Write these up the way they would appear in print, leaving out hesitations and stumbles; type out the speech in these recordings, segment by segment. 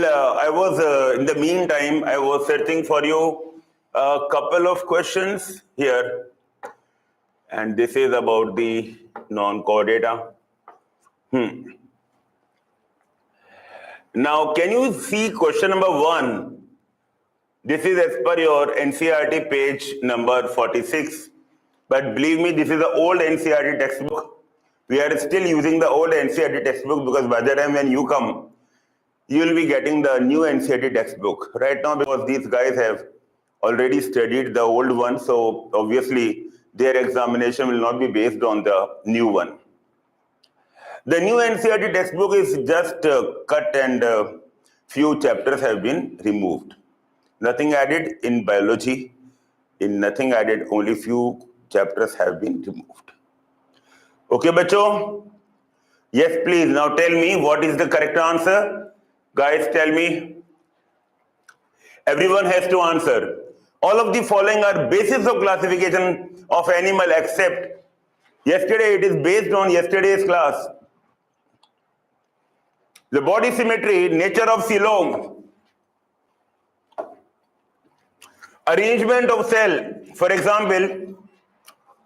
I was in the meantime, I was searching for you a couple of questions here, and this is about the non-core data. Now, can you see question number 1? This is as per your NCERT page number 46. But believe me, this is the old NCERT textbook. We are still using the old NCERT textbook because by the time when you come, you will be getting the new NCERT textbook. Right now, because these guys have already studied the old one, so obviously their examination will not be based on the new one. The new NCERT textbook is just cut and few chapters have been removed. Nothing added in biology, nothing added, only few chapters have been removed. Okay, bacho? Yes, please. Now tell me what is the correct answer. Guys, tell me. Everyone has to answer. All of the following are basis of classification of animal except yesterday. It is based on yesterday's class. The body symmetry, nature of coelom, arrangement of cell. For example,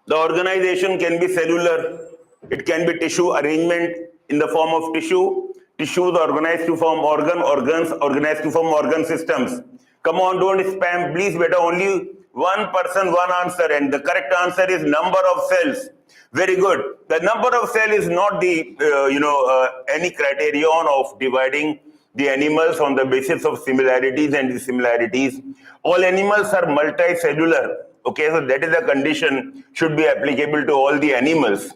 the organization can be cellular, it can be tissue arrangement in the form of tissue. Tissues organized to form organs organized to form organ systems. Come on, don't spam, please. Better only one person, one answer, and the correct answer is number of cells. Very good. The number of cell is not the any criterion of dividing the animals on the basis of similarities and dissimilarities. All animals are multicellular. Okay, so that is the condition should be applicable to all the animals.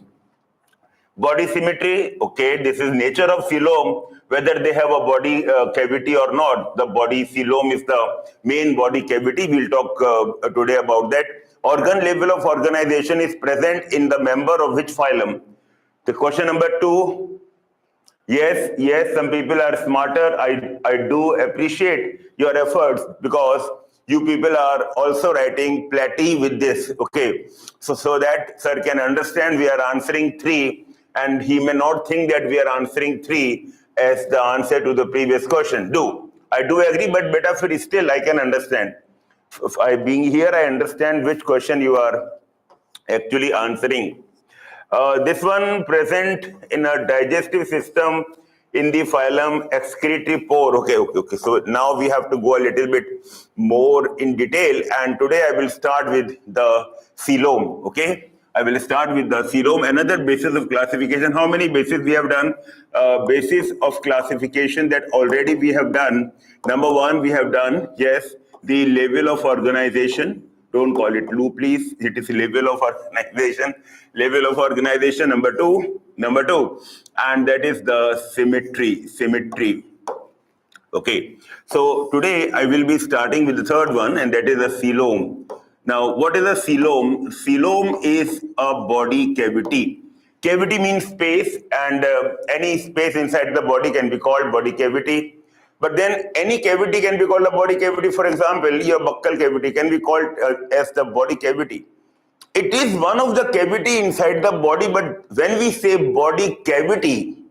Body symmetry, okay, this is nature of coelom, whether they have a body cavity or not. The body coelom is the main body cavity. We'll talk today about that. Organ level of organization is present in the member of which phylum? The question number 2. Yes, some people are smarter. I do appreciate your efforts because you people are also writing platy with this. Okay, so that sir can understand we are answering 3. And he may not think that we are answering 3 as the answer to the previous question. I do agree, but better for still I can understand. Being here, I understand which question you are actually answering. This one present in a digestive system in the phylum excretory pore. Okay. So now we have to go a little bit more in detail. And today I will start with the coelom. Okay. I will start with the coelom, another basis of classification. How many bases we have done? Basis of classification that already we have done. Number 1, we have done, yes, the level of organization. Don't call it Lou, please. It is level of organization. Level of organization, number two. And that is the symmetry. Okay. So today I will be starting with the third one, and that is the coelom. Now, what is a coelom? Coelom is a body cavity. Cavity means space, and any space inside the body can be called body cavity. But then any cavity can be called a body cavity. For example, your buccal cavity can be called as the body cavity. It is one of the cavity inside the body, but when we say body cavity,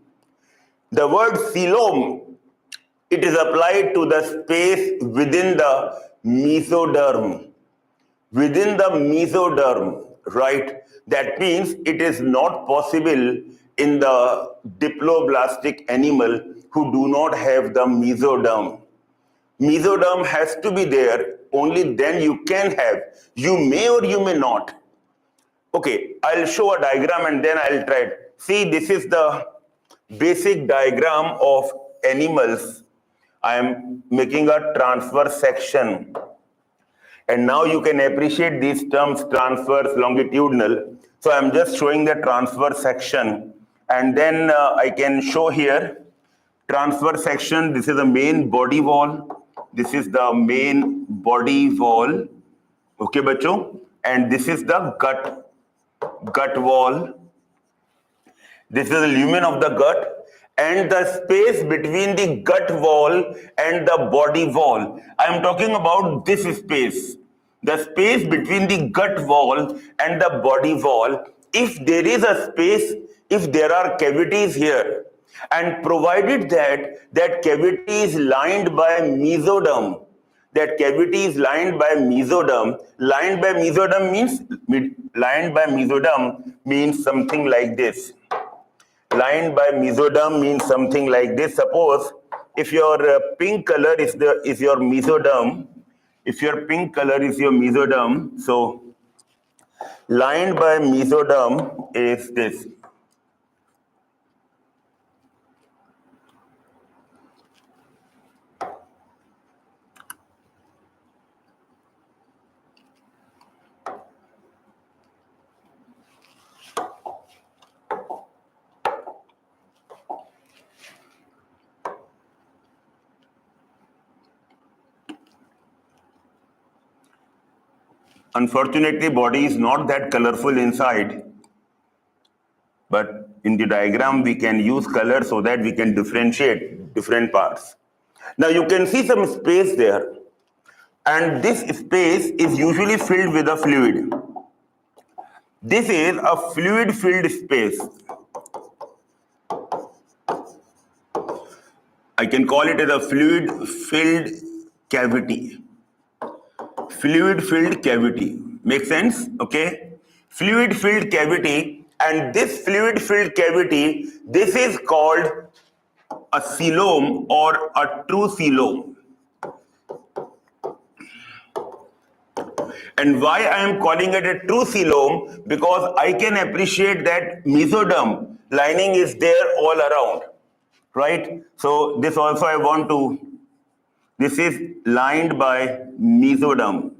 the word coelom, it is applied to the space within the mesoderm. Within the mesoderm, right? That means it is not possible in the diploblastic animal who do not have the mesoderm. Mesoderm has to be there, only then you can have. You may or you may not. Okay, I'll show a diagram and then I'll try it. See, this is the basic diagram of animals. I am making a transverse section. And now you can appreciate these terms, transverse, longitudinal. So I'm just showing the transverse section. And then I can show here transverse section. This is the main body wall. This is the main body wall. Okay, bacho? And this is the gut wall. This is the lumen of the gut. And the space between the gut wall and the body wall. I am talking about this space. The space between the gut wall and the body wall. If there is a space, if there are cavities here, and provided that that cavity is lined by mesoderm. That cavity is lined by mesoderm. Lined by mesoderm means something like this. Lined by mesoderm means something like this. Suppose if your pink color is your mesoderm, if your pink color is your mesoderm, so lined by mesoderm is this. Unfortunately, body is not that colorful inside, but in the diagram we can use color so that we can differentiate different parts. Now you can see some space there, and this space is usually filled with a fluid. This is a fluid filled space. I can call it as a fluid filled cavity. Fluid filled cavity. Make sense? Okay. Fluid filled cavity, and this fluid filled cavity, this is called a coelom or a true coelom. And why I am calling it a true coelom? Because I can appreciate that mesoderm lining is there all around, right? So this also I want to, this is lined by mesoderm.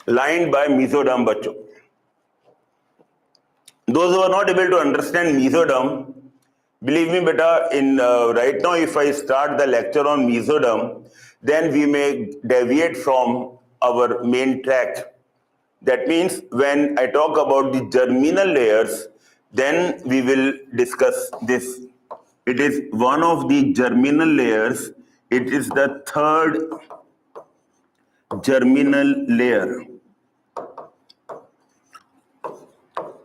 Lined by mesoderm, bacho. Those who are not able to understand mesoderm, believe me, beta, in right now, if I start the lecture on mesoderm, then we may deviate from our main track. That means when I talk about the germinal layers, then we will discuss this. It is one of the germinal layers. It is the third germinal layer.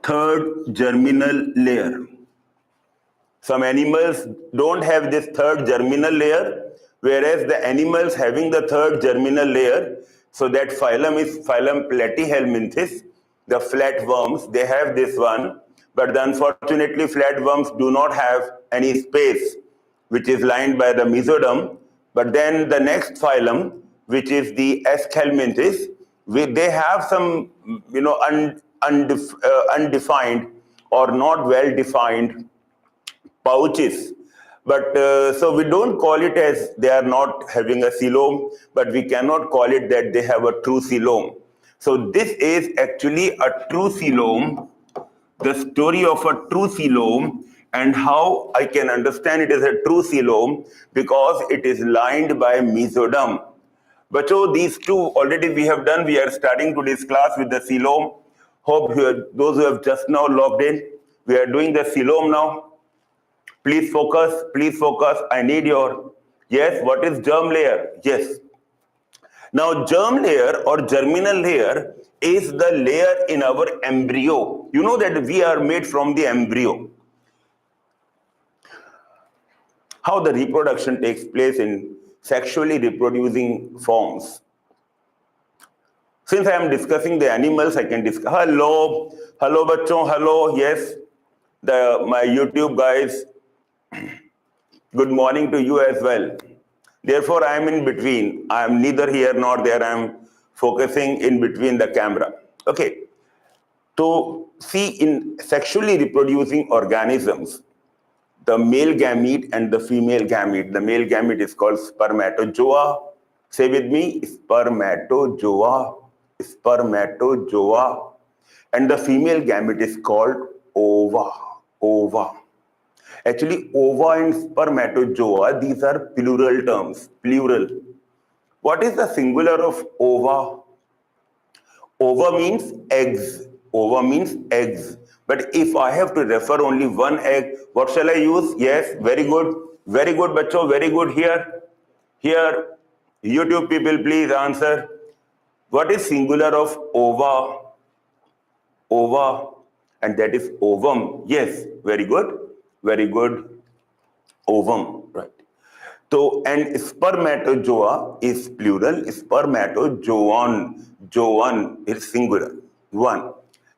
Third germinal layer. Some animals don't have this third germinal layer, whereas the animals having the third germinal layer, so that phylum is phylum Platyhelminthes, the flatworms, they have this one, but unfortunately flatworms do not have any space, which is lined by the mesoderm. But then the next phylum, which is the Aschelminthes, they have some, undefined or not well defined pouches, but so we don't call it as they are not having a coelom, but we cannot call it that they have a true coelom. So this is actually a true coelom, the story of a true coelom, and how I can understand it as a true coelom, because it is lined by mesoderm. But so these two already we have done. We are starting today's class with the coelom. Hope those who have just now logged in, we are doing the coelom now. Please focus. I need your, yes, what is germ layer? Yes. Now germ layer or germinal layer is the layer in our embryo. You know that we are made from the embryo. How the reproduction takes place in sexually reproducing forms. Since I am discussing the animals, I can discuss. Hello bachon, hello, yes. My YouTube guys, good morning to you as well. Therefore, I am in between. I am neither here nor there. I am focusing in between the camera. Okay. To see in sexually reproducing organisms, the male gamete and the female gamete. The male gamete is called spermatozoa. Say with me, spermatozoa. Spermatozoa. And the female gamete is called ova. Actually, ova and spermatozoa, these are plural terms, plural. What is the singular of ova? Ova means eggs. Ova means eggs. But if I have to refer only one egg, what shall I use? Yes, very good. Very good, bacho, very good. Here, YouTube people, please answer. What is singular of ova? ova, and that is ovum. Yes, very good, very good. Ovum, right? So, and spermatozoa is plural, spermatozoon is singular, one.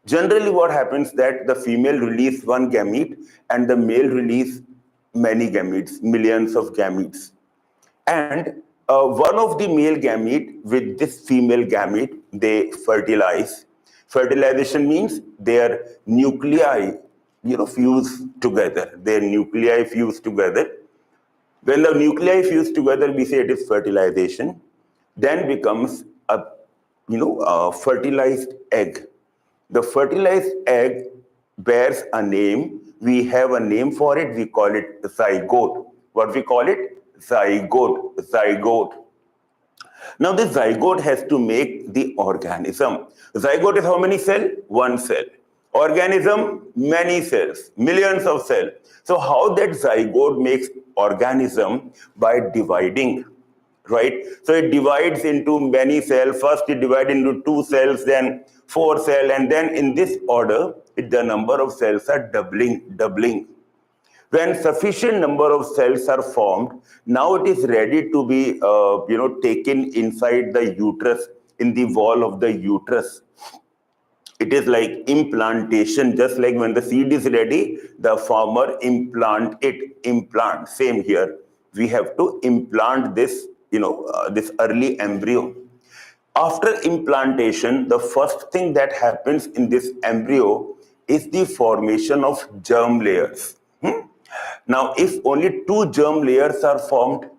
Generally, what happens that the female release one gamete and the male release many gametes, millions of gametes. And one of the male gamete with this female gamete, they fertilize. Fertilization means their nuclei, fuse together. Their nuclei fuse together. When the nuclei fuse together, we say it is fertilization. Then becomes a fertilized egg. The fertilized egg bears a name. We have a name for it. We call it zygote. What we call it? Zygote. Zygote. Now this zygote has to make the organism. Zygote is how many cells? One cell. Organism, many cells, millions of cells. So how that zygote makes organism? By dividing, right? So it divides into many cells. First it divides into 2 cells, then 4 cells, and then in this order, the number of cells are doubling. When sufficient number of cells are formed, now it is ready to be, taken inside the uterus, in the wall of the uterus. It is like implantation, just like when the seed is ready, the farmer implant. Same here. We have to implant this, this early embryo. After implantation, the first thing that happens in this embryo is the formation of germ layers. Now, if only 2 germ layers are formed,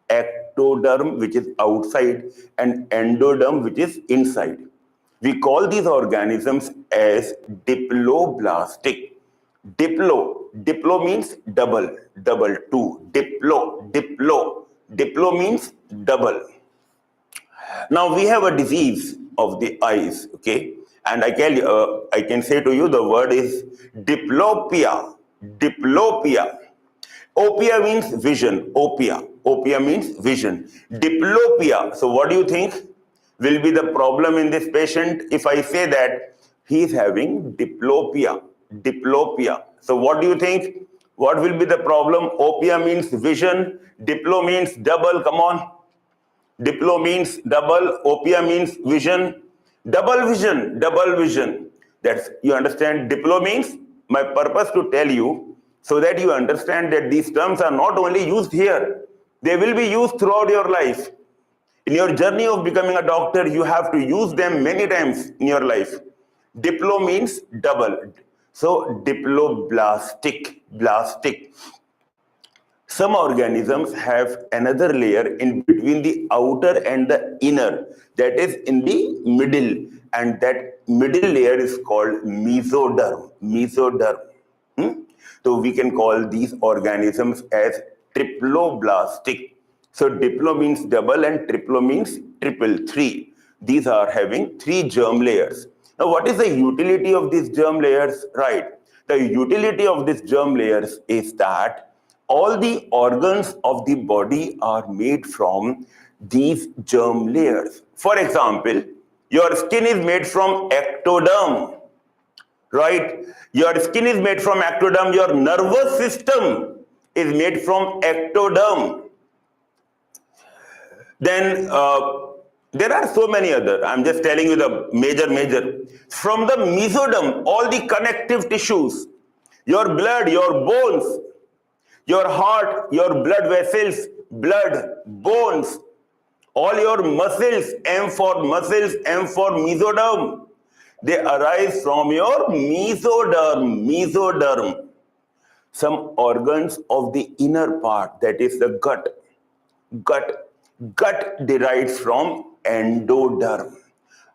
ectoderm, which is outside, and endoderm, which is inside, we call these organisms as diploblastic. Diplo means double, 2. Diplo means double. Now we have a disease of the eyes, okay? And I can say to you, the word is diplopia. Diplopia. Opia means vision. Opia means vision. Diplopia. So what do you think will be the problem in this patient if I say that he is having diplopia? Diplopia. So what do you think? What will be the problem? Opia means vision. Diplo means double. Come on. Diplo means double. Opia means vision. Double vision. That's, you understand? Diplo means, my purpose to tell you so that you understand that these terms are not only used here, they will be used throughout your life. In your journey of becoming a doctor, you have to use them many times in your life. Diplo means double. So diploblastic. Some organisms have another layer in between the outer and the inner, that is in the middle, and that middle layer is called mesoderm. So we can call these organisms as triploblastic. So diplo means double and triplo means triple, 3. These are having 3 germ layers. Now what is the utility of these germ layers? Right. The utility of these germ layers is that all the organs of the body are made from these germ layers. For example, your skin is made from ectoderm, right? Your skin is made from ectoderm. Your nervous system is made from ectoderm. Then there are so many other. I'm just telling you the major. From the mesoderm, all the connective tissues, your blood, your bones, your heart, your blood vessels, blood, bones, all your muscles, M for muscles, M for mesoderm, they arise from your mesoderm. Some organs of the inner part, that is the gut derives from endoderm.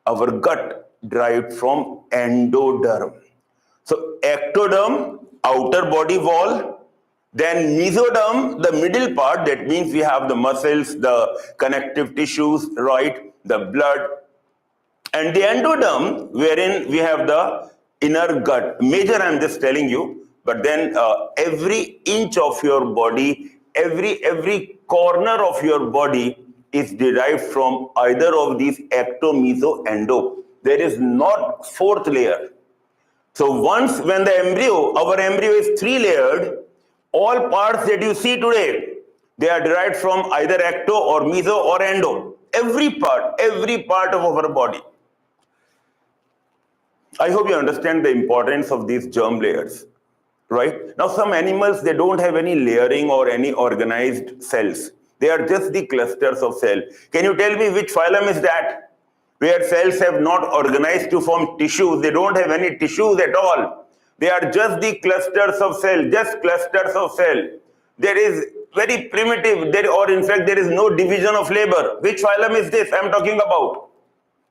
Our gut derived from endoderm. So ectoderm, outer body wall. Then mesoderm, the middle part, that means we have the muscles, the connective tissues, right, the blood. And the endoderm, wherein we have the inner gut. Major, I'm just telling you, but then every inch of your body, every corner of your body is derived from either of these ecto, meso, endo. There is not 4th layer. So once when the embryo, our embryo is 3-layered, all parts that you see today, they are derived from either ecto or meso or endo. Every part of our body. I hope you understand the importance of these germ layers, right? Now some animals, they don't have any layering or any organized cells. They are just the clusters of cells. Can you tell me which phylum is that? Where cells have not organized to form tissues, they don't have any tissues at all. They are just the clusters of cells, just clusters of cells. There is very primitive, or in fact there is no division of labor. Which phylum is this I'm talking about?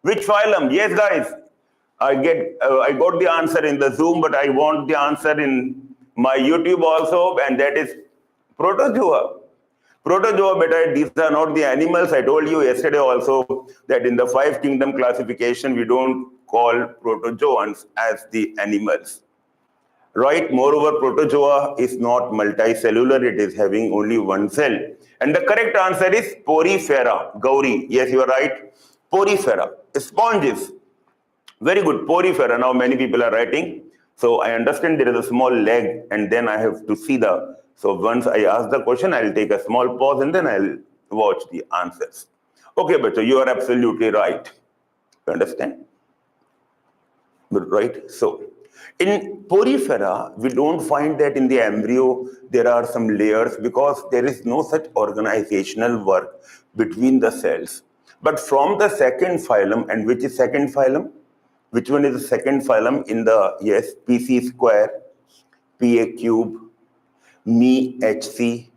Which phylum? Yes, guys. I got the answer in the Zoom, but I want the answer in my YouTube also, and that is Protozoa. Protozoa, beta, these are not the animals. I told you yesterday also that in the 5 kingdom classification, we don't call protozoans as the animals. Right? Moreover, protozoa is not multicellular. It is having only one cell. And the correct answer is porifera. Gauri. Yes, you are right. Porifera. Sponges. Very good, porifera. Now many people are writing. So I understand there is a small lag and then I have to see the, so once I ask the question, I'll take a small pause and then I'll watch the answers. Okay, but you are absolutely right. You understand? Right? So in porifera, we don't find that in the embryo there are some layers because there is no such organizational work between the cells. But from the second phylum, and which is second phylum? Which one is the second phylum in the, yes, PC square, PA cube, me HC,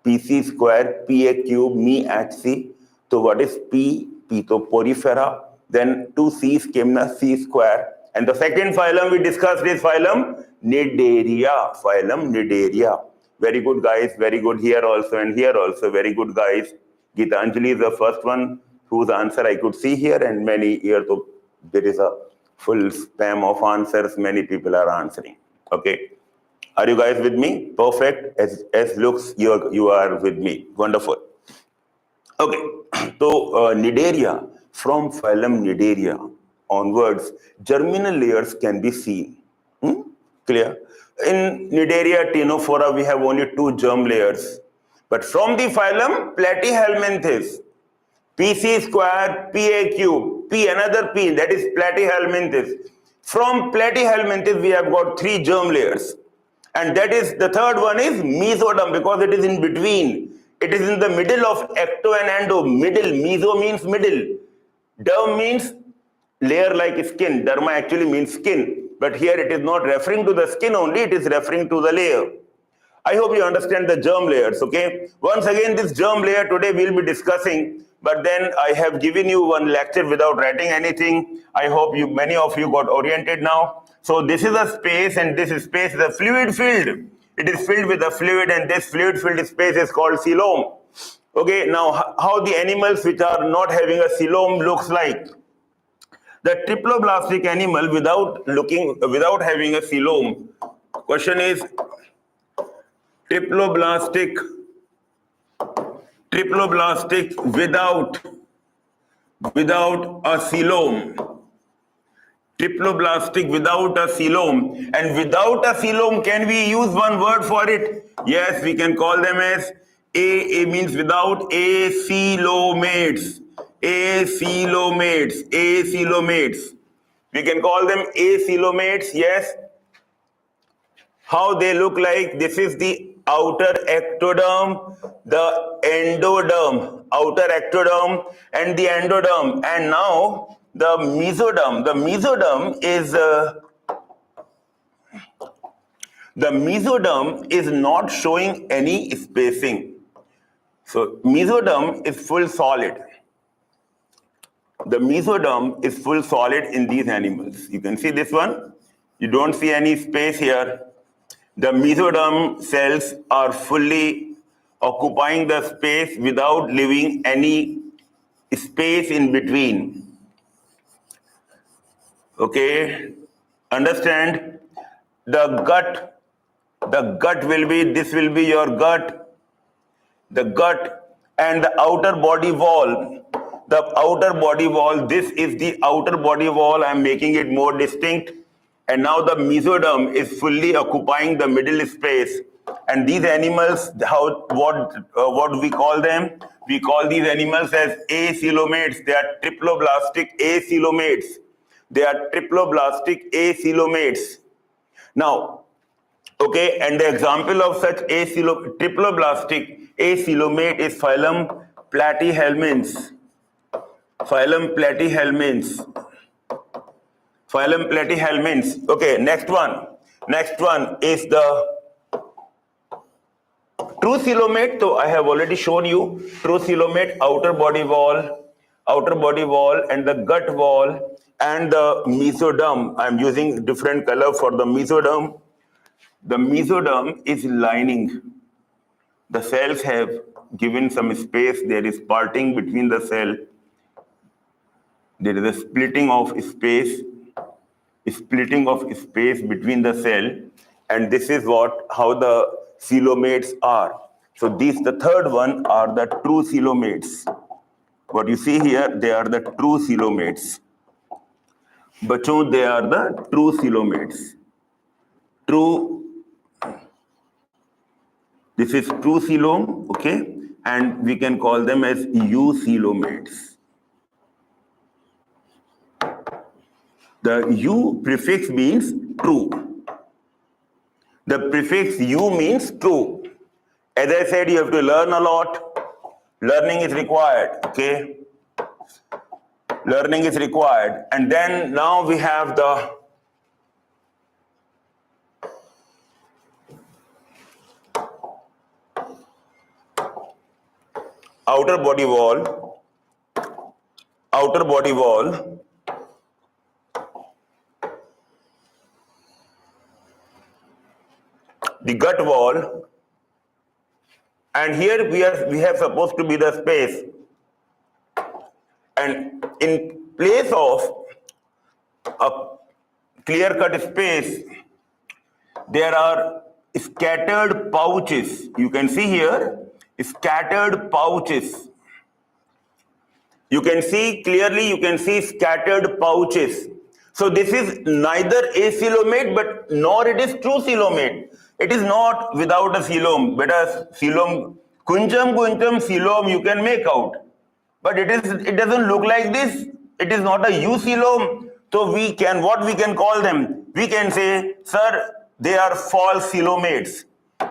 PC square, PA cube, me HC. So what is P? P to porifera. Then 2 C's came na C square. And the second phylum we discussed is phylum Cnidaria. Phylum Cnidaria. Very good, guys. Very good here also and here also. Very good, guys. Gitanjali is the first one whose answer I could see here, and many here. So there is a full spam of answers. Many people are answering. Okay. Are you guys with me? Perfect. As looks, you are with me. Wonderful. Okay. So Cnidaria, from phylum Cnidaria onwards, germinal layers can be seen. Clear? In Cnidaria ctenophora, we have only 2 germ layers. But from the phylum Platyhelminthes, PC square, PA cube, P, another P, that is Platyhelminthes. From Platyhelminthes, we have got 3 germ layers. And that is, the third one is Mesoderm, because it is in between. It is in the middle of ecto and endo. Middle, meso means middle. Derm means layer like skin. Derma actually means skin. But here it is not referring to the skin only, it is referring to the layer. I hope you understand the germ layers, okay? Once again, this germ layer today we'll be discussing, but then I have given you one lecture without writing anything. I hope many of you got oriented now. So this is a space, and this space is a fluid field. It is filled with a fluid, and this fluid filled space is called coelom. Okay, now how the animals which are not having a coelom looks like. The triploblastic animal without having a coelom. Question is, triploblastic without a coelom. Triploblastic without a coelom. And without a coelom, can we use one word for it? Yes, we can call them as A means without, acoelomates. Acoelomates. We can call them acoelomates, yes. How they look like? This is the outer ectoderm, the endoderm, outer ectoderm and the endoderm. And now the mesoderm. The mesoderm is not showing any spacing. So mesoderm is full solid. The mesoderm is full solid in these animals. You can see this one. You don't see any space here. The mesoderm cells are fully occupying the space without leaving any space in between. Okay, understand? The gut will be, this will be your gut, the gut, and the outer body wall. The outer body wall, this is the outer body wall. I'm making it more distinct. and now the mesoderm is fully occupying the middle space. And these animals, what we call them? We call these animals as acoelomates. They are triploblastic acoelomates. They are triploblastic acoelomates. Now, okay, and the example of such triploblastic acoelomate is phylum Platyhelminths. Phylum Platyhelminths. Phylum Platyhelminths. Okay, next one. Next one is the true coelomate. So I have already shown you true coelomate, outer body wall, and the gut wall, and the mesoderm. I'm using different color for the mesoderm. The mesoderm is lining. The cells have given some space. There is parting between the cell. There is a splitting of space between the cell, and this is how the coelomates are. So the third one are the true coelomates. What you see here, they are the true coelomates. Bachon, they are the true coelomates. This is true coelom, okay, and we can call them as eucoelomates. The U prefix means true. The prefix U means true. As I said, you have to learn a lot. Learning is required, okay? Learning is required. And then now we have the outer body wall, the gut wall, and here we have supposed to be the space, and in place of a clear-cut space, there are scattered pouches. You can see here scattered pouches. You can see clearly, you can see scattered pouches. So this is neither acoelomate, but nor it is true coelomate. It is not without a coelom. Whereas coelom, kunjam coelom you can make out, but it doesn't look like this. It is not a eucoelom. So what we can call them? We can say, sir, they are false coelomates.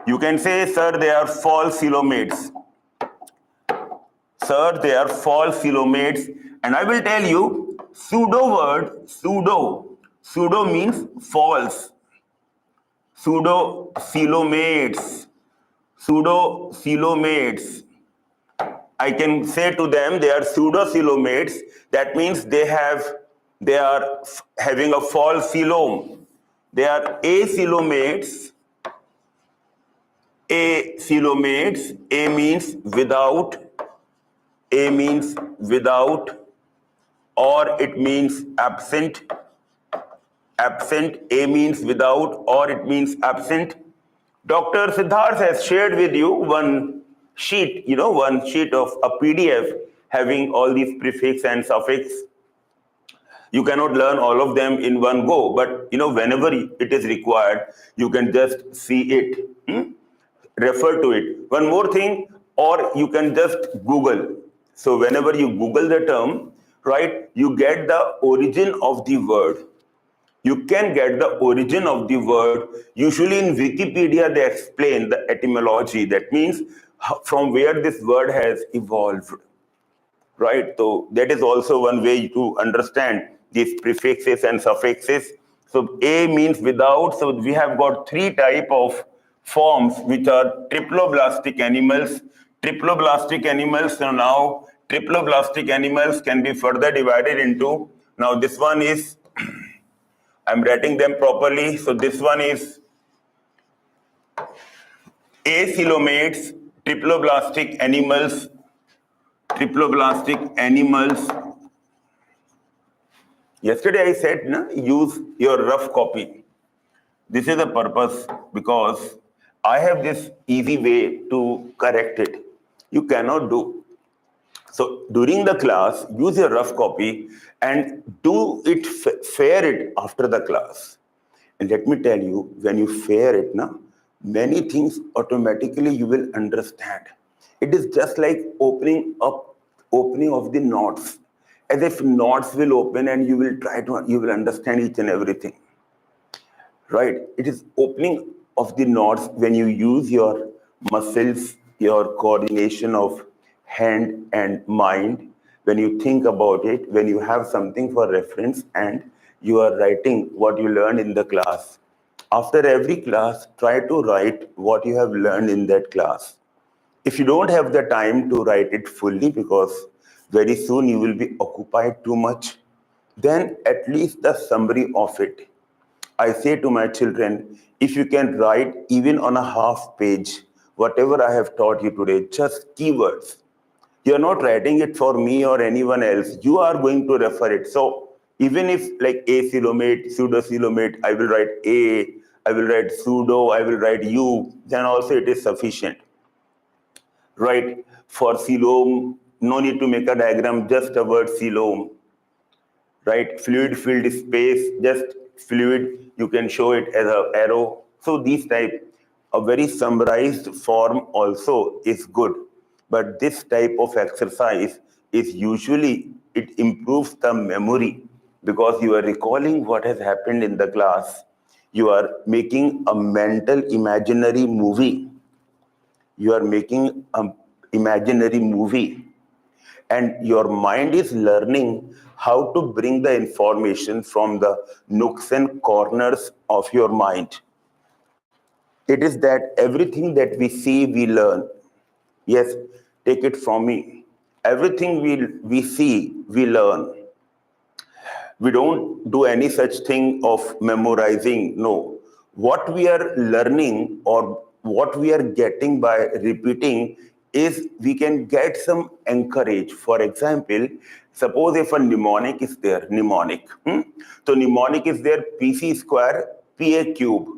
You can say, sir, they are false coelomates. Sir, they are false coelomates. And I will tell you, pseudo means false. Pseudocoelomates. I can say to them they are pseudocoelomates. That means they are having a false coelom. They are acoelomates. Acoelomates. A means without. Or it means absent. A means without, or it means absent. Dr. Siddharth has shared with you one sheet of a PDF having all these prefix and suffix. You cannot learn all of them in one go, but whenever it is required, you can just see it, refer to it. One more thing, or you can just Google. So whenever you Google the term, right, you get the origin of the word. You can get the origin of the word. Usually in Wikipedia, they explain the etymology. That means from where this word has evolved, right? So that is also one way to understand these prefixes and suffixes. So A means without. So we have got three types of forms, which are triploblastic animals. So now triploblastic animals can be further divided into, now this one is, I'm writing them properly. So this one is acoelomates, triploblastic animals. Yesterday I said, use your rough copy. This is the purpose, because I have this easy way to correct it. You cannot do. So during the class, use your rough copy and do it, fare it after the class. And let me tell you, when you fare it now, many things automatically you will understand. It is just like opening of the knots, as if knots will open and you will understand each and everything. Right? It is opening of the knots when you use your muscles, your coordination of hand and mind, when you think about it, when you have something for reference and you are writing what you learned in the class. After every class, try to write what you have learned in that class. If you don't have the time to write it fully because very soon you will be occupied too much, then at least the summary of it. I say to my children, if you can write even on a half page, whatever I have taught you today, just keywords. You are not writing it for me or anyone else. You are going to refer it. So even if like acoelomate, pseudocoelomate, I will write A, I will write pseudo, I will write U, then also it is sufficient. Right? For coelom, no need to make a diagram, just a word coelom. Right? Fluid filled space, just fluid, you can show it as an arrow. So these type, a very summarized form also is good. But this type of exercise is usually, it improves the memory because you are recalling what has happened in the class. You are making a mental imaginary movie. You are making an imaginary movie. And your mind is learning how to bring the information from the nooks and corners of your mind. It is that everything that we see, we learn. Yes, take it from me. Everything we see, we learn. We don't do any such thing of memorizing. No. What we are learning or what we are getting by repeating is we can get some encourage. For example, suppose if a mnemonic is there, mnemonic. So mnemonic is there, PC square, PA cube.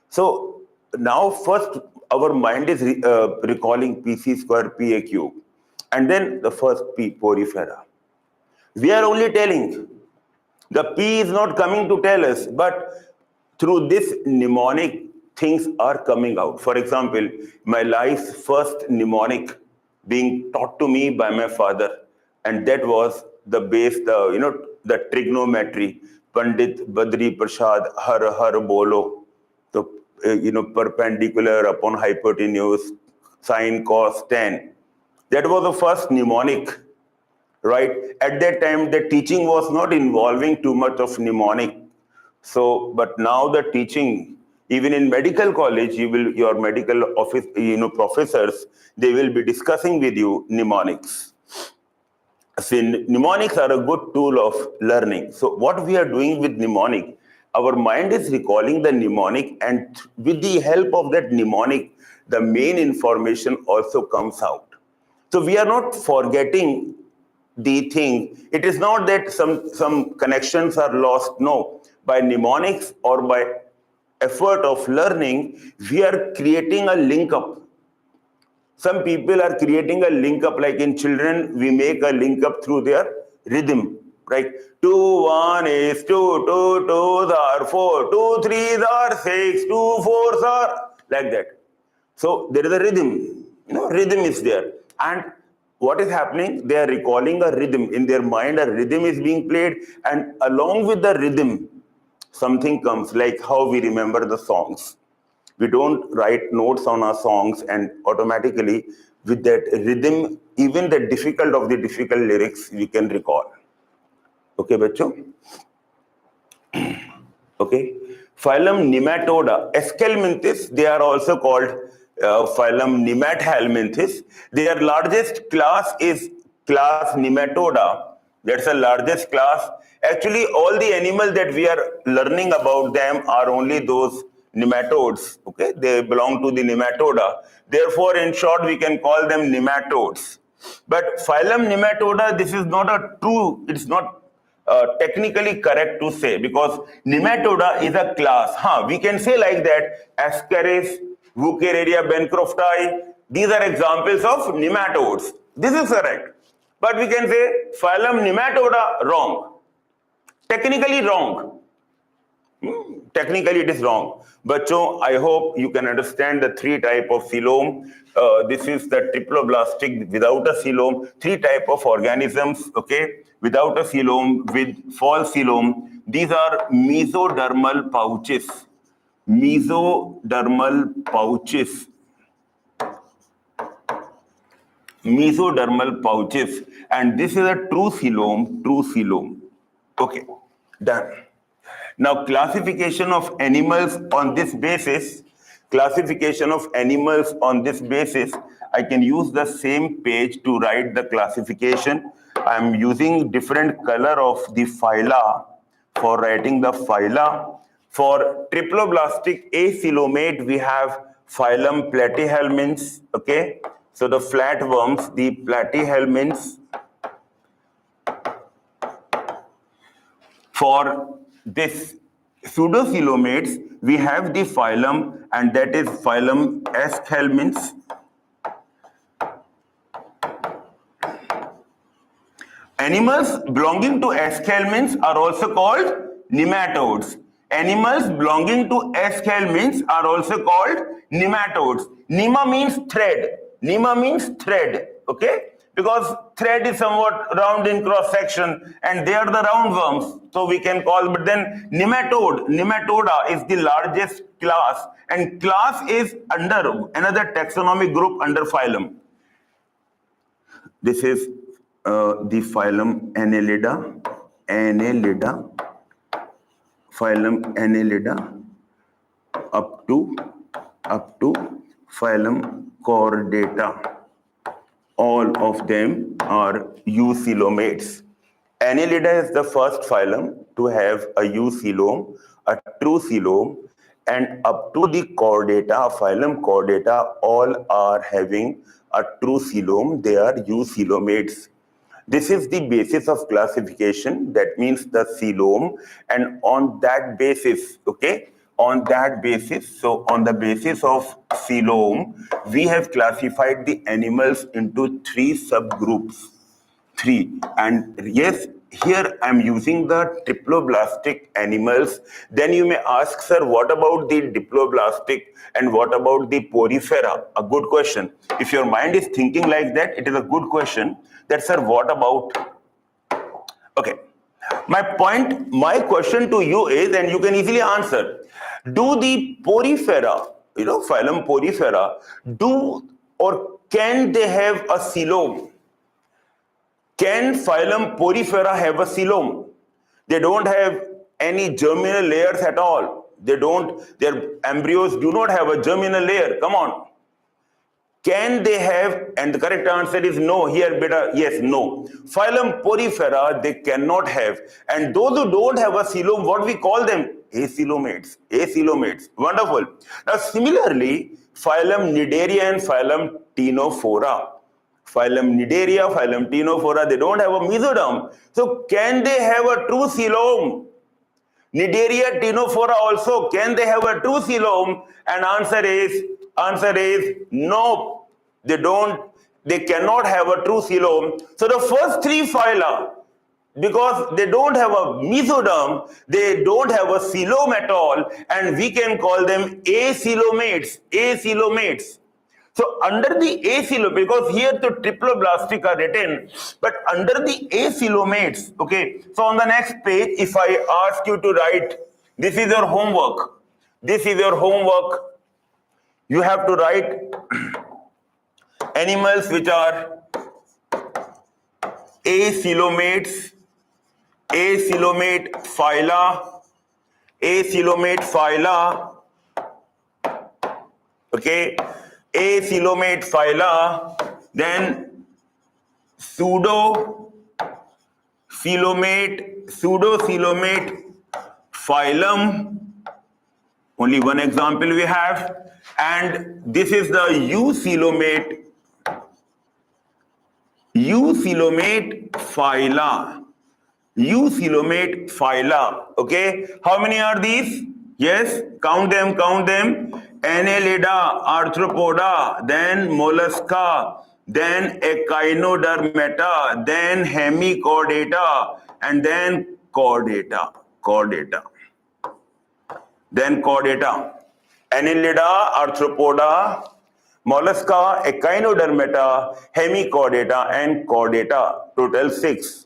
So now first our mind is recalling PC square, PA cube. And then the first P, porifera. We are only telling. The P is not coming to tell us, but through this mnemonic, things are coming out. For example, my life's first mnemonic being taught to me by my father, and that was the base, the trigonometry, Pandit Badri Prasad Har Har Bolo, the perpendicular upon hypotenuse, sine cos tan. That was the first mnemonic. Right? At that time, the teaching was not involving too much of mnemonic. So, but now the teaching, even in medical college, your medical office, professors, they will be discussing with you mnemonics. See, mnemonics are a good tool of learning. So what we are doing with mnemonic, our mind is recalling the mnemonic, and with the help of that mnemonic, the main information also comes out. So we are not forgetting the thing. It is not that some connections are lost. No, by mnemonics or by effort of learning, we are creating a link up. Some people are creating a link up, like in children, we make a link up through their rhythm. Right? 2, 1 is 2, 2, 2s are 4, 2, 3s are 6, 2, 4s are like that. So there is a rhythm. Rhythm is there. And what is happening? They are recalling a rhythm. In their mind, a rhythm is being played, and along with the rhythm, something comes, like how we remember the songs. We don't write notes on our songs, and automatically, with that rhythm, even the difficult of the difficult lyrics, we can recall. Okay, bachcho? Okay. Phylum Nematoda. Escalminthes, they are also called phylum Nemathelminthes. Their largest class is class Nematoda. That's the largest class. Actually, all the animals that we are learning about them are only those nematodes. Okay, they belong to the Nematoda. Therefore, in short, we can call them nematodes. But phylum Nematoda, this is not a true, it's not technically correct to say, because Nematoda is a class. We can say like that, Ascaris, Wuchereria bancrofti, these are examples of nematodes. This is correct. But we can say phylum Nematoda, wrong. Technically wrong. technically it is wrong. But so I hope you can understand the three type of coelom. This is the triploblastic without a coelom, three type of organisms, okay, without a coelom, with false coelom. These are mesodermal pouches. Mesodermal pouches. Mesodermal pouches. And this is a true coelom, true coelom. Okay, done. Now, classification of animals on this basis, I can use the same page to write the classification. I'm using different color of the phyla for writing the phyla. For triploblastic acoelomate, we have phylum Platyhelminths, okay? So the flatworms, the platyhelminths. For this pseudocoelomates, we have the phylum, and that is phylum Aschelminths. Animals belonging to Aschelminths are also called nematodes. Animals belonging to Aschelminths are also called nematodes. Nema means thread. Nema means thread, okay? Because thread is somewhat round in cross section, and they are the roundworms, so we can call. But then nematoda is the largest class, and class is under another taxonomic group under phylum. This is the phylum Annelida, phylum Annelida, up to phylum Chordata. All of them are eucoelomates. Annelida is the first phylum to have a eucoelom, a true coelom, and up to the Chordata, phylum Chordata, all are having a true coelom. They are eucoelomates. This is the basis of classification. That means the coelom, and on that basis, okay, on that basis, so on the basis of coelom, we have classified the animals into three subgroups. Three. And yes, here I'm using the triploblastic animals. Then you may ask, sir, what about the diploblastic and what about the porifera? A good question. If your mind is thinking like that, it is a good question. That, sir, what about? Okay. My question to you is, and you can easily answer, do the porifera, phylum porifera, do or can they have a coelom? Can phylum porifera have a coelom? They don't have any germinal layers at all. Their embryos do not have a germinal layer. Come on. Can they have? And the correct answer is no. Here, beta, yes, no. Phylum porifera, they cannot have. And those who don't have a coelom, what we call them? Acoelomates. Acoelomates. Wonderful. Now, similarly, phylum Cnidaria and phylum Ctenophora. Phylum Cnidaria, phylum Ctenophora, they don't have a mesoderm. So, can they have a true coelom? Cnidaria, Ctenophora also, can they have a true coelom? And answer is no. They cannot have a true coelom. So the first three phyla, because they don't have a mesoderm, they don't have a coelom at all, and we can call them acoelomates. Acoelomates. So under the acoelom, because here the triploblastic are written, but under the acoelomates, okay. So on the next page, if I ask you to write, this is your homework. This is your homework. You have to write animals which are acoelomates, acoelomate phyla, okay, acoelomate phyla, then pseudocoelomate phylum, only one example we have, and this is the eucoelomate phyla, okay. How many are these? Yes, count them. Annelida, Arthropoda, then Mollusca, then Echinodermata, then Hemichordata, and then Chordata. then chordata, Annelida, Arthropoda, Mollusca, Echinodermata, Hemichordata, and Chordata, total 6.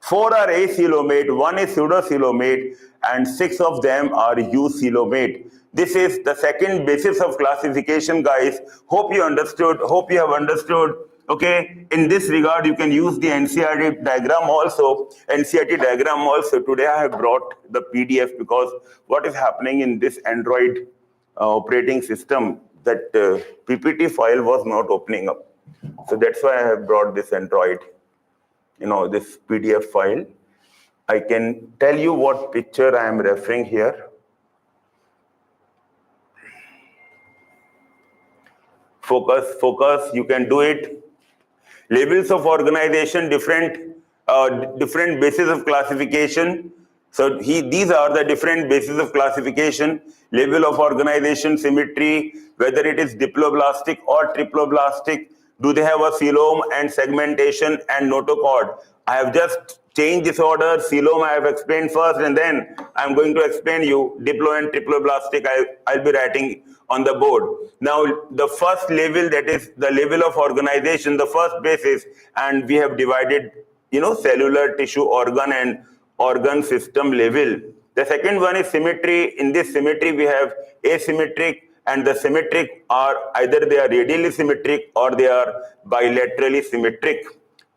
4 are acoelomate, 1 is pseudocoelomate, and 6 of them are eucoelomate. This is the second basis of classification, guys. Hope you understood. Hope you have understood. Okay, in this regard, you can use the NCERT diagram also. NCERT diagram also. Today I have brought the PDF because what is happening in this Android operating system, that PPT file was not opening up. So that's why I have brought this Android, this PDF file. I can tell you what picture I am referring here. Focus, you can do it. Labels of organization, different bases of classification. So these are the different bases of classification. Label of organization, symmetry, whether it is diploblastic or triploblastic. Do they have a coelom and segmentation and notochord? I have just changed this order. Coelom I have explained first, and then I'm going to explain you diplo and triploblastic. I'll be writing on the board. Now, the first level, that is the level of organization, the first basis, and we have divided, cellular, tissue, organ, and organ system level. The second one is symmetry. In this symmetry, we have asymmetric, and the symmetric are either they are radially symmetric or they are bilaterally symmetric.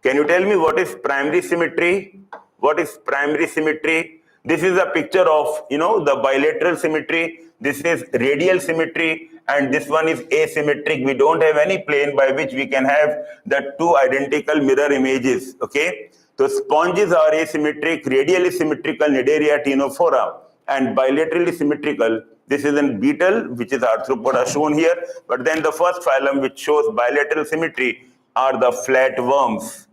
Can you tell me what is primary symmetry? What is primary symmetry? This is a picture of, the bilateral symmetry. This is radial symmetry, and this one is asymmetric. We don't have any plane by which we can have the two identical mirror images, okay? So sponges are asymmetric, radially symmetrical, Cnidaria, Ctenophora, and bilaterally symmetrical. This is a beetle, which is Arthropoda shown here, but then the first phylum which shows bilateral symmetry are the flatworms.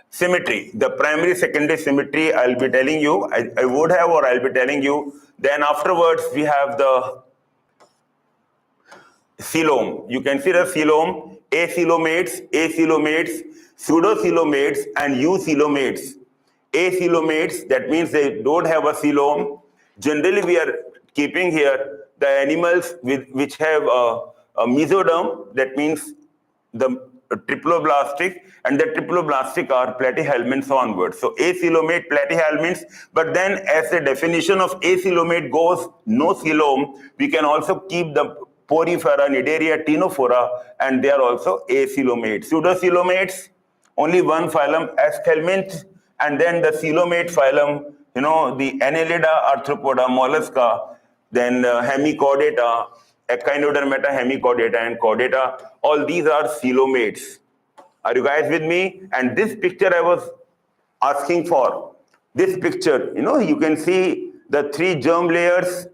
Symmetry, the primary, secondary symmetry, I'll be telling you, I would have, or I'll be telling you. Then afterwards, we have the coelom. You can see the coelom, acoelomates, pseudocoelomates, and eucoelomates. Acoelomates, that means they don't have a coelom. Generally, we are keeping here the animals which have a mesoderm, that means the triploblastic, and the triploblastic are platyhelminths onwards. So acoelomate, platyhelminths, but then as the definition of acoelomate goes, no coelom, we can also keep the porifera, Cnidaria, Ctenophora, and they are also acoelomates. Pseudocoelomates, only one phylum, Acoelomates, and then the coelomate phylum, the Annelida, Arthropoda, Mollusca, then Hemichordata, Echinodermata, Hemichordata, and Chordata. All these are coelomates. Are you guys with me? And this picture I was asking for. This picture, you can see the 3 germ layers.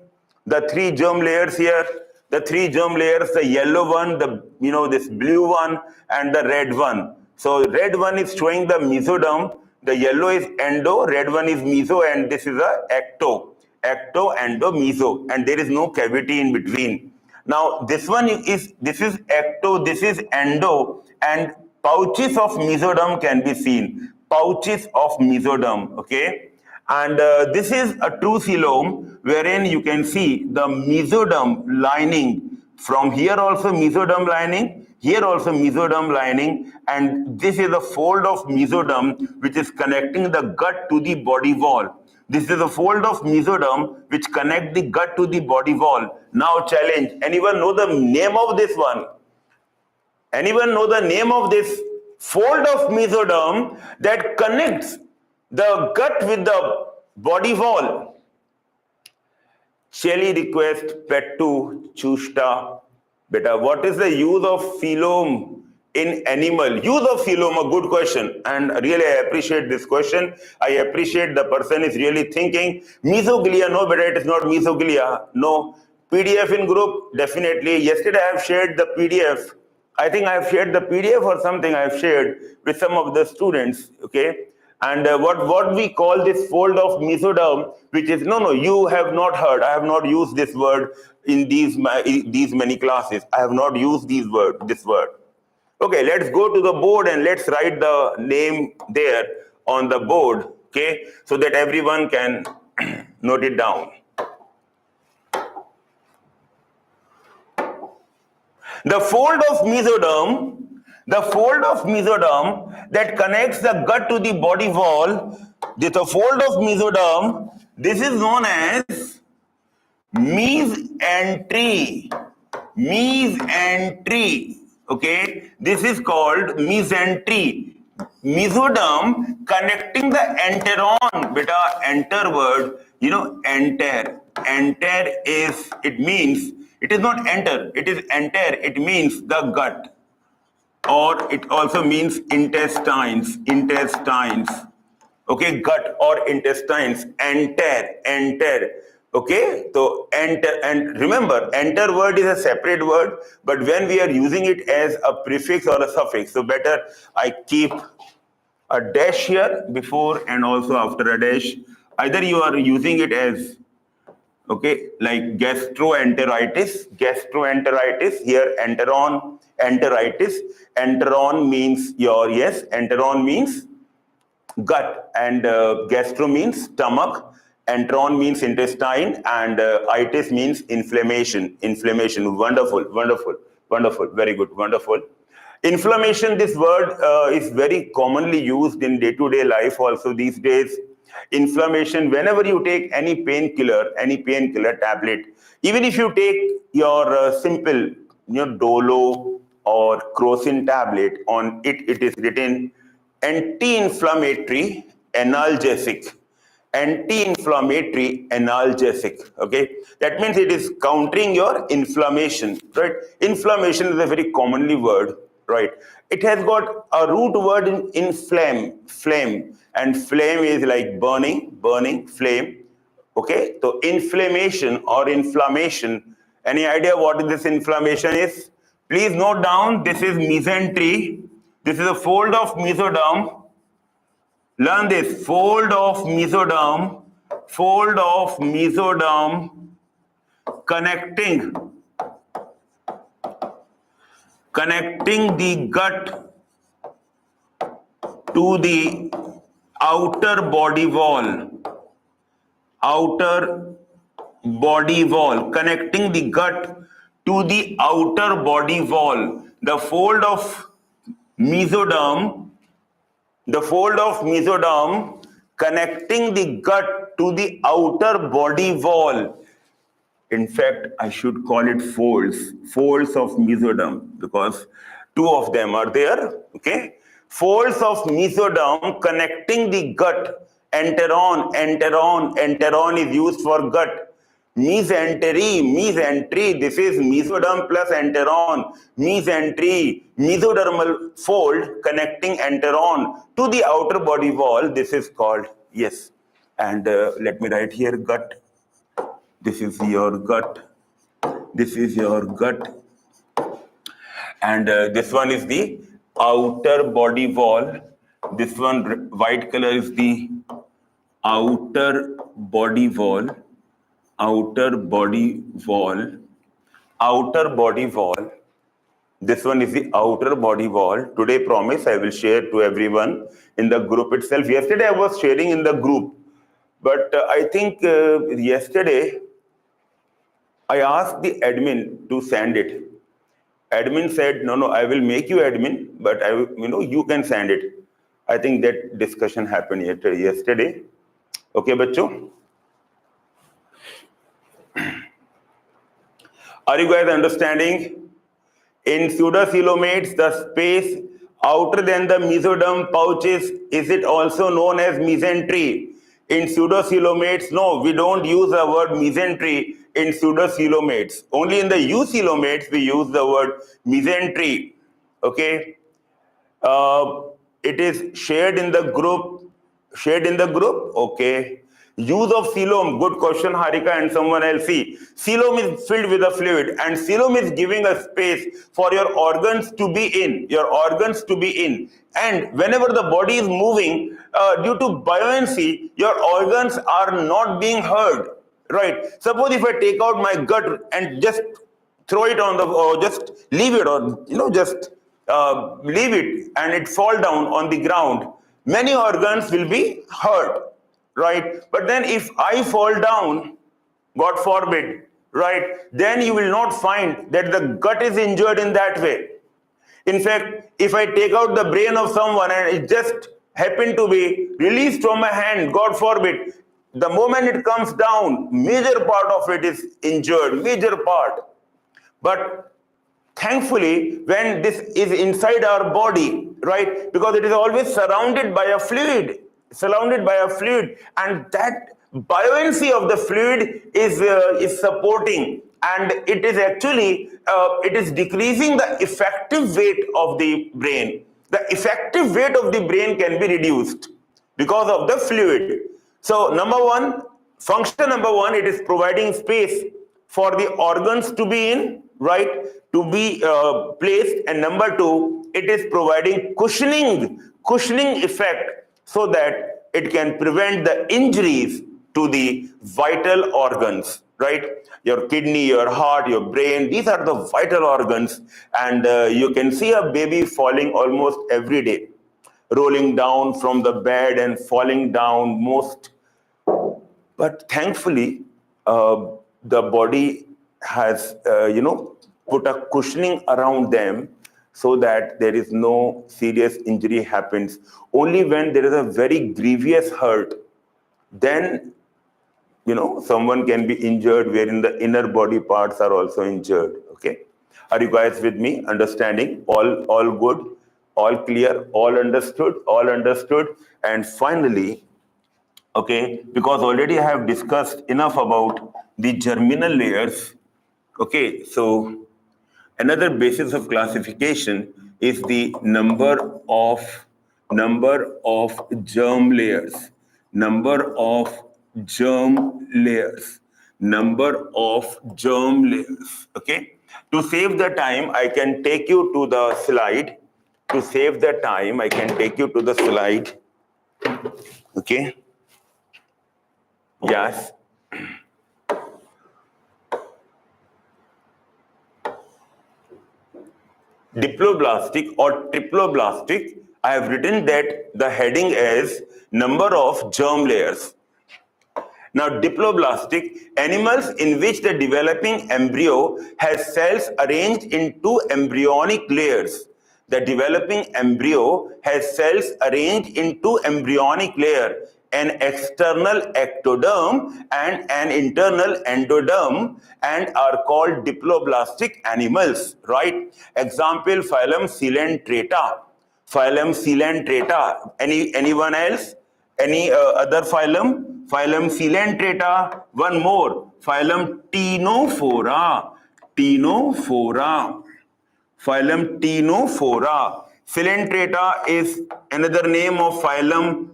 The 3 germ layers here. The 3 germ layers, the yellow one, this blue one, and the red one. So red one is showing the mesoderm. The yellow is endo, red one is meso, and this is a ecto. Ecto, endo, meso, and there is no cavity in between. Now this is ecto, this is endo, and pouches of mesoderm can be seen. Pouches of mesoderm, okay? And this is a true coelom, wherein you can see the mesoderm lining. From here also mesoderm lining, here also mesoderm lining, and this is a fold of mesoderm which is connecting the gut to the body wall. This is a fold of mesoderm which connect the gut to the body wall. Now challenge, anyone know the name of this one? Anyone know the name of this fold of mesoderm that connects the gut with the body wall? Shelly request pet to chusta. Beta, what is the use of coelom in animal? Use of coelom, a good question, and really I appreciate this question. I appreciate the person is really thinking. Mesoglia, no, beta, it is not mesoglia. No. PDF in group, definitely. Yesterday I have shared the PDF. I think I have shared the PDF or something I have shared with some of the students, okay? And what we call this fold of mesoderm, which is, no, you have not heard. I have not used this word in these many classes. I have not used this word. Okay, let's go to the board and let's write the name there on the board, okay? So that everyone can note it down. The fold of mesoderm that connects the gut to the body wall, the fold of mesoderm, this is known as mesentery. Mesentery. Okay, this is called mesentery. Mesoderm connecting the enteron. Beta, enter word. You know, enter. Enter is, it means, it is not enter, it is enter. It means the gut. Or it also means intestines. Intestines. Okay, gut or intestines. Enter. Okay, so enter, and remember, enter word is a separate word, but when we are using it as a prefix or a suffix, so better I keep a dash here before and also after a dash. Either you are using it as, okay, like gastroenteritis, here enteron, enteritis. Enteron means your, yes, enteron means gut, and gastro means stomach, enteron means intestine, and itis means inflammation. Wonderful, very good, wonderful. Inflammation, this word is very commonly used in day-to-day life also these days. Inflammation, whenever you take any painkiller tablet, even if you take your simple, Dolo or Crocin tablet, on it is written anti-inflammatory analgesic. Okay, that means it is countering your inflammation, right? Inflammation is a very commonly word, right? It has got a root word in flame, and flame is like burning, flame. Okay, so inflammation or inflammation, any idea what this inflammation is? Please note down, this is mesentery. This is a fold of mesoderm. Learn this, fold of mesoderm connecting the gut to the outer body wall, connecting the gut to the outer body wall. The fold of mesoderm connecting the gut to the outer body wall. In fact, I should call it folds of mesoderm, because two of them are there. Okay, folds of mesoderm connecting the gut. Enteron is used for gut. Mesentery, this is mesoderm plus enteron. Mesentery, mesodermal fold connecting enteron to the outer body wall. This is called, yes. And let me write here, gut. This is your gut. And this one is the outer body wall. This one, white color, is the outer body wall. This one is the outer body wall. Today, promise, I will share to everyone in the group itself. Yesterday, I was sharing in the group, but I think yesterday, I asked the admin to send it. Admin said, no, I will make you admin, but you can send it. I think that discussion happened yesterday. Okay, bachcho? Are you guys understanding? In pseudocoelomates, the space outer than the mesoderm pouches, is it also known as mesentery? In pseudocoelomates, no, we don't use the word mesentery in pseudocoelomates. Only in the eucoelomates we use the word mesentery. Okay, it is shared in the group. Okay. Use of coelom, good question, Harika and someone else. See, coelom is filled with a fluid, and coelom is giving a space for your organs to be in. And whenever the body is moving, due to buoyancy, your organs are not being hurt. Right? Suppose if I take out my gut and just throw it on or just leave it, or leave it, and it fall down on the ground, many organs will be hurt. Right? But then if I fall down, God forbid, right, then you will not find that the gut is injured in that way. In fact, if I take out the brain of someone and it just happened to be released from my hand, God forbid, the moment it comes down, major part of it is injured, major part. But thankfully, when this is inside our body, right, because it is always surrounded by a fluid, and that buoyancy of the fluid is supporting, and it is actually it is decreasing the effective weight of the brain. The effective weight of the brain can be reduced because of the fluid. So function number one, it is providing space for the organs to be in, right, to be placed, and number two, it is providing cushioning effect so that it can prevent the injuries to the vital organs, right? Your kidney, your heart, your brain, these are the vital organs, and you can see a baby falling almost every day, rolling down from the bed and falling down most. But thankfully, the body has, put a cushioning around them so that there is no serious injury happens. Only when there is a very grievous hurt, then, someone can be injured wherein the inner body parts are also injured, okay? Are you guys with me? Understanding? All good? All clear? All understood? All understood? And finally, okay, because already I have discussed enough about the germinal layers. Okay, so another basis of classification is the number of germ layers. Number of germ layers. Number of germ layers. Okay. To save the time, I can take you to the slide. To save the time, I can take you to the slide. Okay. Yes. Diploblastic or triploblastic, I have written that the heading is number of germ layers. Now, diploblastic, animals in which the developing embryo has cells arranged in two embryonic layers. The developing embryo has cells arranged in two embryonic layers, an external ectoderm and an internal endoderm, and are called diploblastic animals, right? Example, phylum Coelenterata. Phylum Coelenterata. Anyone else? Any other phylum? Phylum Coelenterata. One more. Phylum Ctenophora. Phylum Ctenophora. Coelenterata is another name of phylum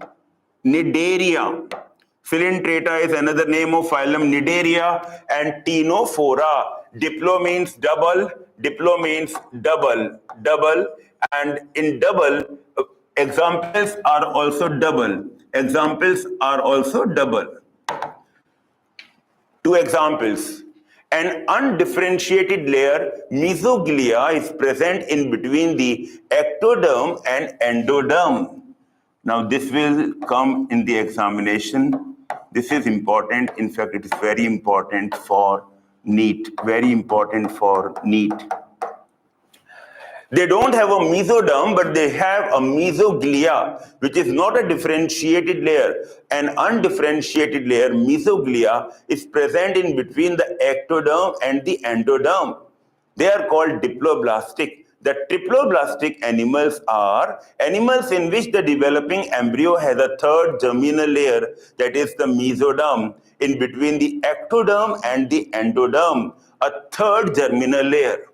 Cnidaria. Coelenterata is another name of phylum Cnidaria, and Ctenophora. Diplo means double. Diplo means double, and in double, examples are also double. Examples are also double. Two examples. An undifferentiated layer, mesoglia, is present in between the ectoderm and endoderm. Now, this will come in the examination. This is important. In fact, it is very important for NEET. Very important for NEET. They don't have a mesoderm, but they have a mesoglia, which is not a differentiated layer. An undifferentiated layer, mesoglia, is present in between the ectoderm and the endoderm. They are called diploblastic. The triploblastic animals are animals in which the developing embryo has a third germinal layer, that is the mesoderm, in between the ectoderm and the endoderm, a third germinal layer.